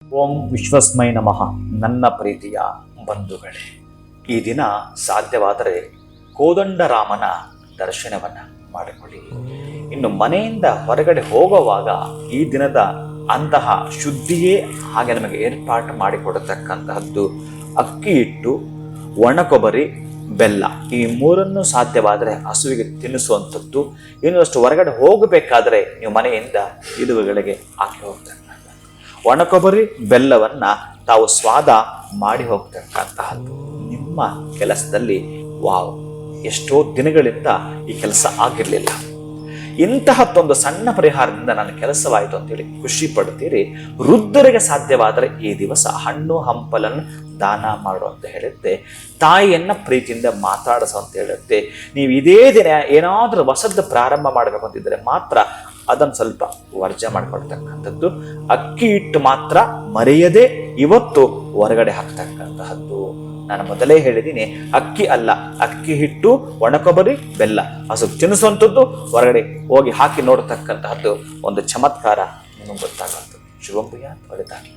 ಓಂ ವಿಶ್ವಸ್ಮೈ ನಮಃ. ನನ್ನ ಪ್ರೀತಿಯ ಬಂಧುಗಳೇ, ಈ ದಿನ ಸಾಧ್ಯವಾದರೆ ಕೋದಂಡರಾಮನ ದರ್ಶನವನ್ನು ಮಾಡಿಕೊಳ್ಳಿ. ಇನ್ನು ಮನೆಯಿಂದ ಹೊರಗಡೆ ಹೋಗುವಾಗ ಈ ದಿನದ ಅಂತಹ ಶುದ್ಧಿಯೇ ಹಾಗೆ ನಮಗೆ ಏರ್ಪಾಟು ಮಾಡಿಕೊಡತಕ್ಕಂತಹದ್ದು ಅಕ್ಕಿ ಹಿಟ್ಟು, ಒಣ ಕೊಬ್ಬರಿ, ಬೆಲ್ಲ, ಈ ಮೂರನ್ನು ಸಾಧ್ಯವಾದರೆ ಹಸುವಿಗೆ ತಿನ್ನಿಸುವಂಥದ್ದು. ಇನ್ನಷ್ಟು ಹೊರಗಡೆ ಹೋಗಬೇಕಾದ್ರೆ ನೀವು ಮನೆಯಿಂದ ಇದುವಗಳಿಗೆ ಹಾಕಿ ಹೋಗ್ತಕ್ಕಂಥ ಒಣ ಕೊಬ್ಬರಿ ಬೆಲ್ಲವನ್ನ ತಾವು ಸ್ವಾದ ಮಾಡಿ ಹೋಗ್ತಕ್ಕಂತಹದ್ದು. ನಿಮ್ಮ ಕೆಲಸದಲ್ಲಿ ವಾವ್, ಎಷ್ಟೋ ದಿನಗಳಿಂದ ಈ ಕೆಲಸ ಆಗಿರಲಿಲ್ಲ, ಇಂತಹದ್ದೊಂದು ಸಣ್ಣ ಪರಿಹಾರದಿಂದ ನನ್ನ ಕೆಲಸವಾಯಿತು ಅಂತೇಳಿ ಖುಷಿ ಪಡ್ತೀರಿ. ವೃದ್ಧರಿಗೆ ಸಾಧ್ಯವಾದರೆ ಈ ದಿವಸ ಹಣ್ಣು ಹಂಪಲನ್ನು ದಾನ ಮಾಡು ಅಂತ ಹೇಳುತ್ತೆ. ತಾಯಿಯನ್ನ ಪ್ರೀತಿಯಿಂದ ಮಾತಾಡಿಸು ಅಂತ ಹೇಳುತ್ತೆ. ನೀವು ಇದೇ ದಿನ ಏನಾದರೂ ಹೊಸದ್ದು ಪ್ರಾರಂಭ ಮಾಡಬೇಕು ಅಂತಿದ್ರೆ ಮಾತ್ರ ಅದನ್ನು ಸ್ವಲ್ಪ ವರ್ಜ ಮಾಡ್ಕೊಳ್ತಕ್ಕಂಥದ್ದು. ಅಕ್ಕಿ ಹಿಟ್ಟು ಮಾತ್ರ ಮರೆಯದೆ ಇವತ್ತು ಹೊರಗಡೆ ಹಾಕ್ತಕ್ಕಂತಹದ್ದು. ನಾನು ಮೊದಲೇ ಹೇಳಿದ್ದೀನಿ, ಅಕ್ಕಿ ಅಲ್ಲ, ಅಕ್ಕಿ ಹಿಟ್ಟು, ಒಣಕೊಬ್ಬರಿ, ಬೆಲ್ಲ, ಹಸು ತಿನ್ನಿಸುವಂಥದ್ದು, ಹೊರಗಡೆ ಹೋಗಿ ಹಾಕಿ ನೋಡತಕ್ಕಂತಹದ್ದು ಒಂದು ಚಮತ್ಕಾರ ನಿಮಗೆ ಗೊತ್ತಾಗಂಥದ್ದು. ಶುಭಂ ಭೂಯಾತ್, ಒಳ್ಳೆಯದಾಗಲಿ.